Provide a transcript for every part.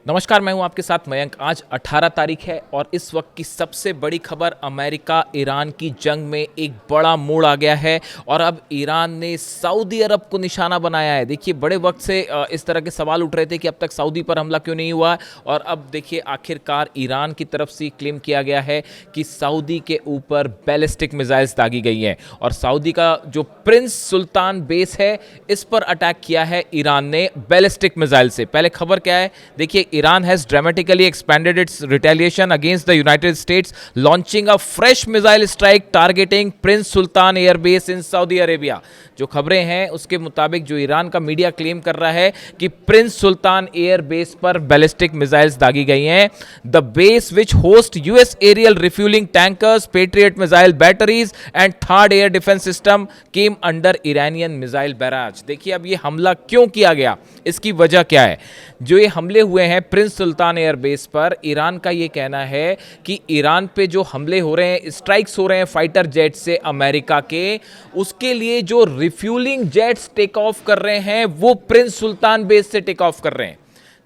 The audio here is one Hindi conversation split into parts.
नमस्कार, मैं हूं आपके साथ मयंक। आज 18 तारीख है और इस वक्त की सबसे बड़ी खबर अमेरिका ईरान की जंग में एक बड़ा मोड़ आ गया है और अब ईरान ने सऊदी अरब को निशाना बनाया है। देखिए, बड़े वक्त से इस तरह के सवाल उठ रहे थे कि अब तक सऊदी पर हमला क्यों नहीं हुआ, और अब देखिए आखिरकार ईरान की तरफ से क्लेम किया गया है कि सऊदी के ऊपर बैलिस्टिक मिसाइल्स दागी गई हैं और सऊदी का जो प्रिंस सुल्तान बेस है इस पर अटैक किया है ईरान ने बैलिस्टिक मिसाइल से। पहले खबर क्या है, देखिए, Iran has dramatically expanded its retaliation against the United States, launching a fresh missile strike targeting Prince Sultan Air Base in Saudi Arabia। जो खबरें हैं उसके मुताबिक जो ईरान का मीडिया क्लेम कर रहा है कि प्रिंस सुल्तान एयर बेस पर बैलिस्टिक मिसाइल्स दागी गई हैं। The base which host US aerial refuelling tankers, Patriot missile batteries and THAAD air defence system came under Iranian missile barrage. देखिए, अब ये हमला क्यों किया गया, इसकी वजह क्या है। जो ये हमले हुए हैं प्रिंस सुल्तान एयर बेस पर, ईरान का ये कहना है कि ईरान पे जो हमले हो रहे हैं, स्ट्राइक्स हो रहे हैं फाइटर जेट से अमेरिका के, उसके लिए जो रिफ्यूलिंग जेट्स टेक ऑफ कर रहे हैं वो प्रिंस सुल्तान बेस से टेक ऑफ कर रहे हैं।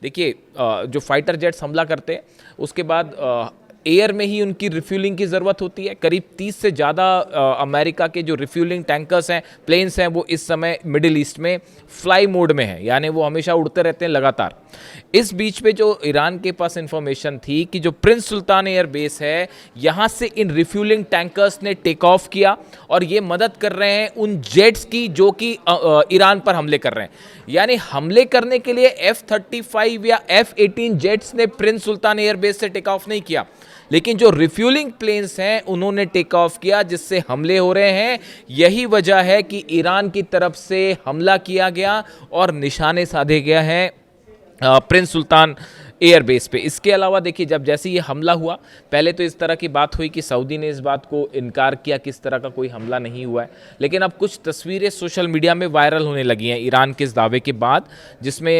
देखिए, जो फाइटर जेट्स हमला करते हैं उसके बाद एयर में ही उनकी रिफ्यूलिंग की ज़रूरत होती है। करीब 30 से ज़्यादा अमेरिका के जो रिफ्यूलिंग टैंकर्स हैं, प्लेन्स हैं, वो इस समय मिडिल ईस्ट में फ्लाई मोड में है, यानी वो हमेशा उड़ते रहते हैं लगातार। इस बीच में जो ईरान के पास इंफॉर्मेशन थी कि जो प्रिंस सुल्तान एयर बेस है यहाँ से इन रिफ्यूलिंग टैंकर्स ने टेक ऑफ किया और ये मदद कर रहे हैं उन जेट्स की जो कि ईरान पर हमले कर रहे हैं। यानी हमले करने के लिए F-35 या F-18 जेट्स ने प्रिंस सुल्तान एयर बेस से टेक ऑफ नहीं किया, लेकिन जो रिफ्यूलिंग प्लेन्स हैं उन्होंने टेक ऑफ किया, जिससे हमले हो रहे हैं। यही वजह है कि ईरान की तरफ से हमला किया गया और निशाने साधे गया है प्रिंस सुल्तान एयर बेस पे। इसके अलावा देखिए, जब जैसे ये हमला हुआ, पहले तो इस तरह की बात हुई कि सऊदी ने इस बात को इनकार किया कि इस तरह का कोई हमला नहीं हुआ है, लेकिन अब कुछ तस्वीरें सोशल मीडिया में वायरल होने लगी हैं ईरान के इस दावे के बाद, जिसमें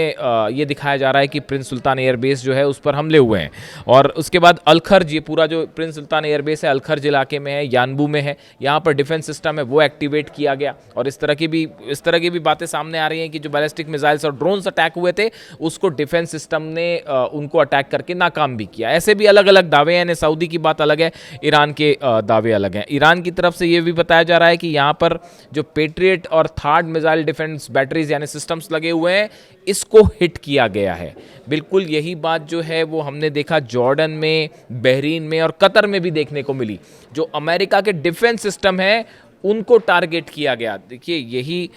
ये दिखाया जा रहा है कि प्रिंस सुल्तान एयर बेस जो है उस पर हमले हुए हैं। और उसके बाद अलखर्ज, ये पूरा जो प्रिंस सुल्तान एयर बेस है अलखर्ज इलाके में है, यानबू में है, यहाँ पर डिफेंस सिस्टम है वो एक्टिवेट किया गया। और इस तरह की भी बातें सामने आ रही हैं कि जो बैलिस्टिक मिसाइल्स और ड्रोन्स अटैक हुए थे उसको डिफेंस सिस्टम ने उनको अटैक करके नाकाम भी किया। ऐसे भी अलग अलग दावे हैं, सऊदी की बात अलग है, ईरान के दावे अलग हैं। ईरान की तरफ से यह भी बताया जा रहा है कि यहाँ पर जो पेट्रियट और थर्ड मिसाइल डिफेंस बैटरीज यानी सिस्टम्स लगे हुए हैं, इसको हिट किया गया है। बिल्कुल यही बात जो है वो हमने देखा जॉर्डन में, बहरीन में और कतर में भी देखने को मिली। जो अमेरिका के डिफेंस सिस्टम है उनको टारगेट किया गया। देखिए, यही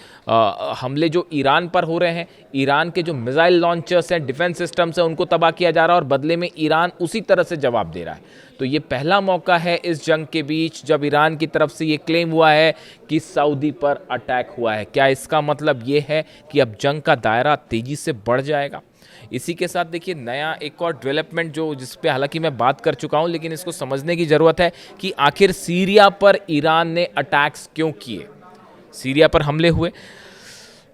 हमले जो ईरान पर हो रहे हैं, ईरान के जो मिसाइल लॉन्चर्स हैं, डिफेंस सिस्टम्स हैं, उनको तबाह किया जा रहा है और बदले में ईरान उसी तरह से जवाब दे रहा है। तो ये पहला मौका है इस जंग के बीच जब ईरान की तरफ से ये क्लेम हुआ है कि सऊदी पर अटैक हुआ है। क्या इसका मतलब ये है कि अब जंग का दायरा तेजी से बढ़ जाएगा? इसी के साथ देखिए, नया एक और डेवलपमेंट जो जिस पे हालांकि मैं बात कर चुका हूं, लेकिन इसको समझने की ज़रूरत है कि आखिर सीरिया पर ईरान ने अटैक्स क्यों किए, सीरिया पर हमले हुए।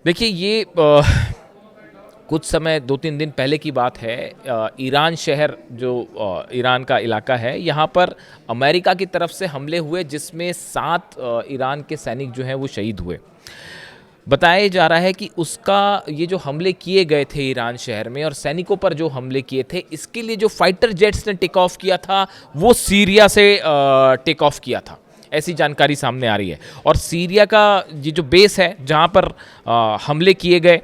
देखिए, ये कुछ समय 2-3 दिन पहले की बात है। ईरान शहर जो ईरान का इलाका है, यहाँ पर अमेरिका की तरफ से हमले हुए जिसमें 7 ईरान के सैनिक जो हैं वो शहीद हुए। बताया जा रहा है कि उसका ये जो हमले किए गए थे ईरान शहर में और सैनिकों पर जो हमले किए थे, इसके लिए जो फाइटर जेट्स ने टेक ऑफ किया था वो सीरिया से टेक ऑफ किया था, ऐसी जानकारी सामने आ रही है। और सीरिया का ये जो बेस है जहाँ पर हमले किए गए,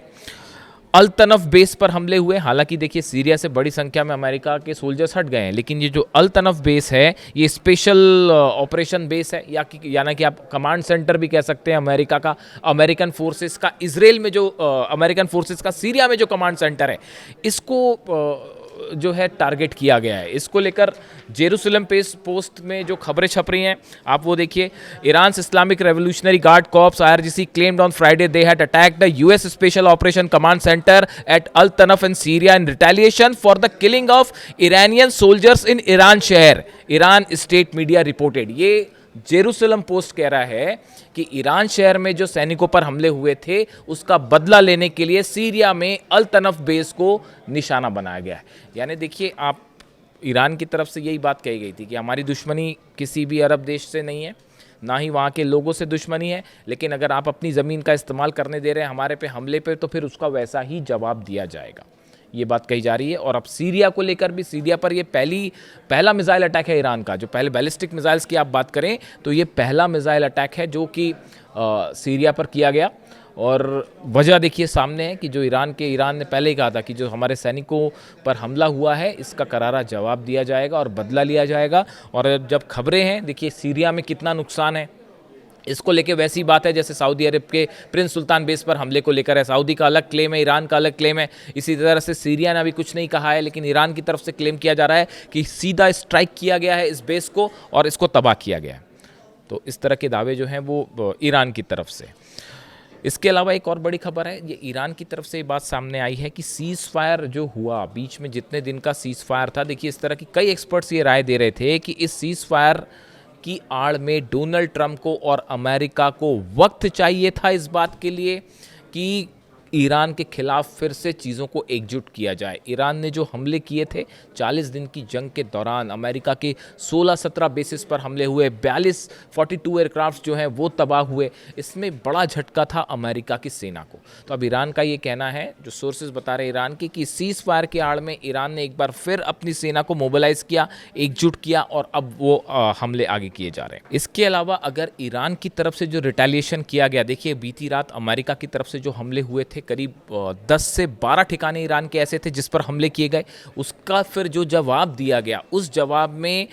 अल तनफ बेस पर हमले हुए। हालांकि देखिए, सीरिया से बड़ी संख्या में अमेरिका के सोल्जर्स हट गए हैं, लेकिन ये जो अल तनफ बेस है ये स्पेशल ऑपरेशन बेस है, यानी कि आप कमांड सेंटर भी कह सकते हैं अमेरिका का, अमेरिकन फोर्सेस का। इजराइल में जो अमेरिकन फोर्सेस का सीरिया में जो कमांड सेंटर है, इसको जो है टारगेट किया गया है। इसको लेकर जेरूसलम पोस्ट में जो खबरें छप रही हैं आप वो देखिए। Iran Islamic revolutionary guard corps IRGC claimed on Friday they had attacked the US Special Operation Command Center at Al Tanaf in Syria in retaliation for the killing of Iranian soldiers in Iran शहर, ईरान स्टेट मीडिया रिपोर्टेड। ये जेरूसलम पोस्ट कह रहा है कि ईरान शहर में जो सैनिकों पर हमले हुए थे उसका बदला लेने के लिए सीरिया में अल तनफ बेस को निशाना बनाया गया है। यानी देखिए, आप ईरान की तरफ से यही बात कही गई थी कि हमारी दुश्मनी किसी भी अरब देश से नहीं है, ना ही वहाँ के लोगों से दुश्मनी है, लेकिन अगर आप अपनी ज़मीन का इस्तेमाल करने दे रहे हैं हमारे पे हमले पे, तो फिर उसका वैसा ही जवाब दिया जाएगा। ये बात कही जा रही है। और अब सीरिया को लेकर भी, सीरिया पर ये पहला मिसाइल अटैक है ईरान का। जो पहले बैलिस्टिक मिसाइल्स की आप बात करें तो ये पहला मिसाइल अटैक है जो कि सीरिया पर किया गया। और वजह देखिए सामने है कि जो ईरान ने पहले ही कहा था कि जो हमारे सैनिकों पर हमला हुआ है इसका करारा जवाब दिया जाएगा और बदला लिया जाएगा। और जब खबरें हैं, देखिए सीरिया में कितना नुकसान है, इसको लेके वैसी बात है जैसे सऊदी अरब के प्रिंस सुल्तान बेस पर हमले को लेकर है। सऊदी का अलग क्लेम है, ईरान का अलग क्लेम है। इसी तरह से सीरिया ने अभी कुछ नहीं कहा है, लेकिन ईरान की तरफ से क्लेम किया जा रहा है कि सीधा स्ट्राइक किया गया है इस बेस को और इसको तबाह किया गया है। तो इस तरह के दावे जो हैं वो ईरान की तरफ से। इसके अलावा एक और बड़ी खबर है, ये ईरान की तरफ से ये बात सामने आई है कि सीज़ फायर जो हुआ, बीच में जितने दिन का सीज़ फायर था, देखिए इस तरह की कई एक्सपर्ट्स ये राय दे रहे थे कि इस सीज़ फायर की आड़ में डोनाल्ड ट्रंप को और अमेरिका को वक्त चाहिए था इस बात के लिए कि ईरान के खिलाफ फिर से चीज़ों को एकजुट किया जाए। ईरान ने जो हमले किए थे 40 दिन की जंग के दौरान, अमेरिका के 16-17 बेसिस पर हमले हुए, 42 एयरक्राफ्ट जो हैं वो तबाह हुए, इसमें बड़ा झटका था अमेरिका की सेना को। तो अब ईरान का ये कहना है, जो सोर्सेज बता रहे ईरान की, कि सीज़ फायर के आड़ में ईरान ने एक बार फिर अपनी सेना को मोबिलाइज किया, एकजुट किया और अब वो हमले आगे किए जा रहे हैं। इसके अलावा अगर ईरान की तरफ से जो रिटेलिएशन किया गया, देखिए बीती रात अमेरिका की तरफ से जो हमले हुए थे, करीब 10 से 12 ठिकाने ईरान के ऐसे थे जिस पर हमले किए गए, उसका फिर जो जवाब दिया गया, उस जवाब में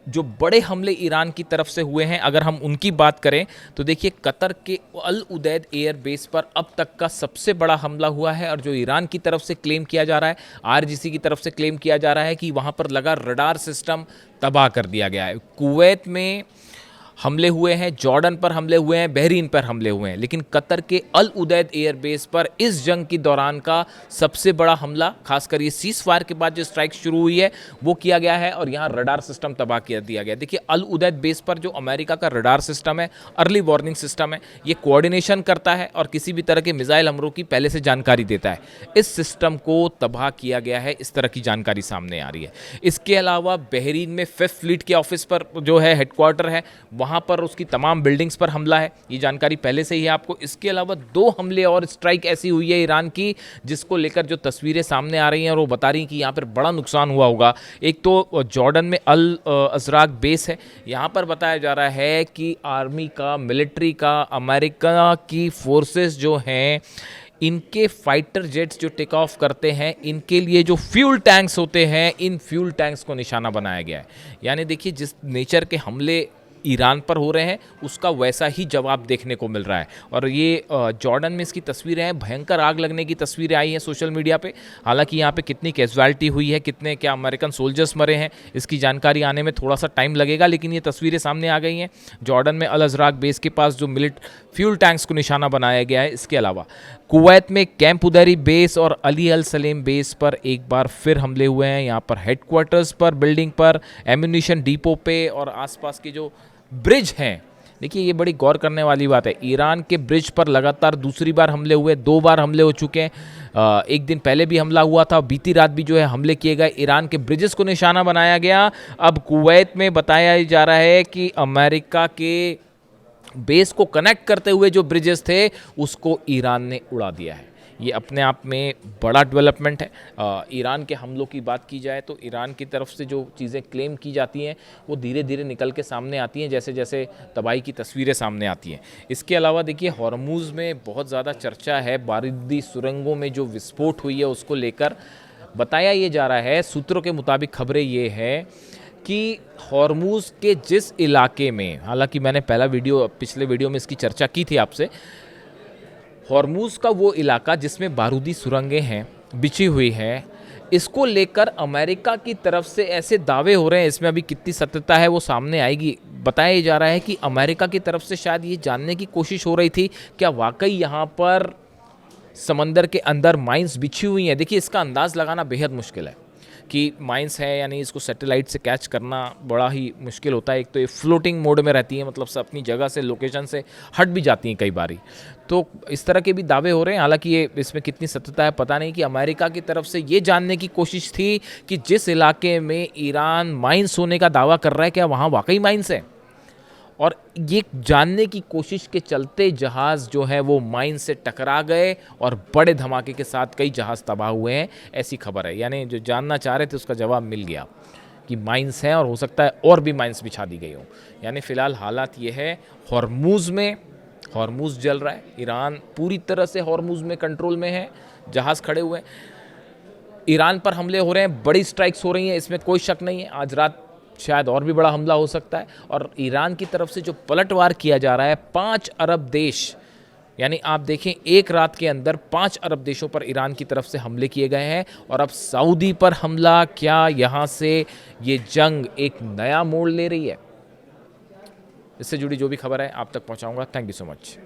जो बड़े हमले ईरान की तरफ से हुए हैं, अगर हम उनकी बात करें तो देखिए कतर के अल उदैद एयर बेस पर अब तक का सबसे बड़ा हमला हुआ है। और जो ईरान की तरफ से क्लेम किया जा रहा है, आरजीसी की तरफ से क्लेम किया जा रहा है कि वहाँ पर लगा रडार सिस्टम तबाह कर दिया गया है। कुवैत में हमले हुए हैं, जॉर्डन पर हमले हुए हैं, बहरीन पर हमले हुए हैं, लेकिन कतर के अल उदैद एयर बेस पर इस जंग की दौरान का सबसे बड़ा हमला, खासकर ये सीज़ फायर के बाद जो स्ट्राइक शुरू हुई है वो किया गया है और यहाँ रडार सिस्टम तबाह कर दिया गया। देखिए अल उदैद बेस पर जो अमेरिका का रडार सिस्टम है, अर्ली वार्निंग सिस्टम है, ये कोऑर्डिनेशन करता है और किसी भी तरह के मिसाइल हमलों की पहले से जानकारी देता है। इस सिस्टम को तबाह किया गया है, इस तरह की जानकारी सामने आ रही है। इसके अलावा बहरीन में 5th फ्लीट के ऑफिस पर जो है हेडक्वार्टर है, वहाँ पर उसकी तमाम बिल्डिंग्स पर हमला है, ये जानकारी पहले से ही है आपको। इसके अलावा 2 हमले और स्ट्राइक ऐसी हुई है ईरान की जिसको लेकर जो तस्वीरें सामने आ रही हैं और वो बता रही हैं कि यहाँ पर बड़ा नुकसान हुआ होगा। एक तो जॉर्डन में अल अजराक बेस है, यहाँ पर बताया जा रहा है कि आर्मी का, मिलिट्री का, अमेरिका की फोर्सेस जो हैं, इनके फाइटर जेट्स जो टेक ऑफ करते हैं, इनके लिए जो फ्यूल टैंक्स होते हैं, इन फ्यूल टैंक्स को निशाना बनाया गया है। यानी देखिए जिस नेचर के हमले ईरान पर हो रहे हैं उसका वैसा ही जवाब देखने को मिल रहा है। और ये जॉर्डन में इसकी तस्वीरें हैं, भयंकर आग लगने की तस्वीरें आई हैं सोशल मीडिया पे। हालांकि यहाँ पे कितनी कैजुअलिटी हुई है, कितने क्या अमेरिकन सोल्जर्स मरे हैं, इसकी जानकारी आने में थोड़ा सा टाइम लगेगा, लेकिन ये तस्वीरें सामने आ गई हैं। जॉर्डन में अल अजराक बेस के पास जो फ्यूल टैंक्स को निशाना बनाया गया है। इसके अलावा कुवैत में कैंप उदैरी बेस और अली अल सलेम बेस पर एक बार फिर हमले हुए हैं। यहाँ पर हेडक्वार्टर्स पर, बिल्डिंग पर, एम्यूनिशन डिपो पे और आसपास के जो ब्रिज हैं, देखिए ये बड़ी गौर करने वाली बात है। ईरान के ब्रिज पर लगातार दूसरी बार हमले हुए, 2 बार हमले हो चुके हैं। एक दिन पहले भी हमला हुआ था, बीती रात भी जो है हमले किए गए, ईरान के ब्रिजेस को निशाना बनाया गया। अब कुवैत में बताया जा रहा है कि अमेरिका के बेस को कनेक्ट करते हुए जो ब्रिजेस थे उसको ईरान ने उड़ा दिया है। ये अपने आप में बड़ा डेवलपमेंट है। ईरान के हमलों की बात की जाए तो ईरान की तरफ से जो चीज़ें क्लेम की जाती हैं वो धीरे धीरे निकल के सामने आती हैं, जैसे जैसे तबाही की तस्वीरें सामने आती हैं। इसके अलावा देखिए हॉर्मुज़ में बहुत ज़्यादा चर्चा है, बारूदी सुरंगों में जो विस्फोट हुई है उसको लेकर बताया ये जा रहा है, सूत्रों के मुताबिक खबरें ये है कि हॉर्मुज़ के जिस इलाके में, हालांकि मैंने पिछले वीडियो में इसकी चर्चा की थी आपसे, हॉर्मुज़ का वो इलाका जिसमें बारूदी सुरंगें हैं, बिछी हुई है, इसको लेकर अमेरिका की तरफ से ऐसे दावे हो रहे हैं, इसमें अभी कितनी सत्यता है वो सामने आएगी। बताया जा रहा है कि अमेरिका की तरफ से शायद ये जानने की कोशिश हो रही थी क्या वाकई यहाँ पर समंदर के अंदर माइंस बिछी हुई हैं। देखिए इसका अंदाज़ लगाना बेहद मुश्किल है कि माइंस है यानी इसको सैटेलाइट से कैच करना बड़ा ही मुश्किल होता है। एक तो ये फ्लोटिंग मोड में रहती है, मतलब सब अपनी जगह से, लोकेशन से हट भी जाती हैं कई बारी। तो इस तरह के भी दावे हो रहे हैं, हालांकि ये इसमें कितनी सत्यता है पता नहीं। कि अमेरिका की तरफ से ये जानने की कोशिश थी कि जिस इलाके में ईरान माइंस होने का दावा कर रहा है क्या वहाँ वाकई माइंस है। और ये जानने की कोशिश के चलते जहाज़ जो है वो माइन से टकरा गए और बड़े धमाके के साथ कई जहाज़ तबाह हुए हैं, ऐसी खबर है। यानी जो जानना चाह रहे थे उसका जवाब मिल गया कि माइंस हैं और हो सकता है और भी माइंस बिछा दी गई हों। यानी फ़िलहाल हालात ये है, हॉर्मूज़ जल रहा है, ईरान पूरी तरह से हॉर्मूज़ में कंट्रोल में है, जहाज़ खड़े हुए हैं, ईरान पर हमले हो रहे हैं, बड़ी स्ट्राइक्स हो रही हैं, इसमें कोई शक नहीं है। आज रात शायद और भी बड़ा हमला हो सकता है। और ईरान की तरफ से जो पलटवार किया जा रहा है, 5 अरब देश, यानी आप देखें एक रात के अंदर 5 अरब देशों पर ईरान की तरफ से हमले किए गए हैं। और अब सऊदी पर हमला, क्या यहाँ से ये जंग एक नया मोड़ ले रही है? इससे जुड़ी जो भी खबर है आप तक पहुँचाऊँगा। Thank you so much.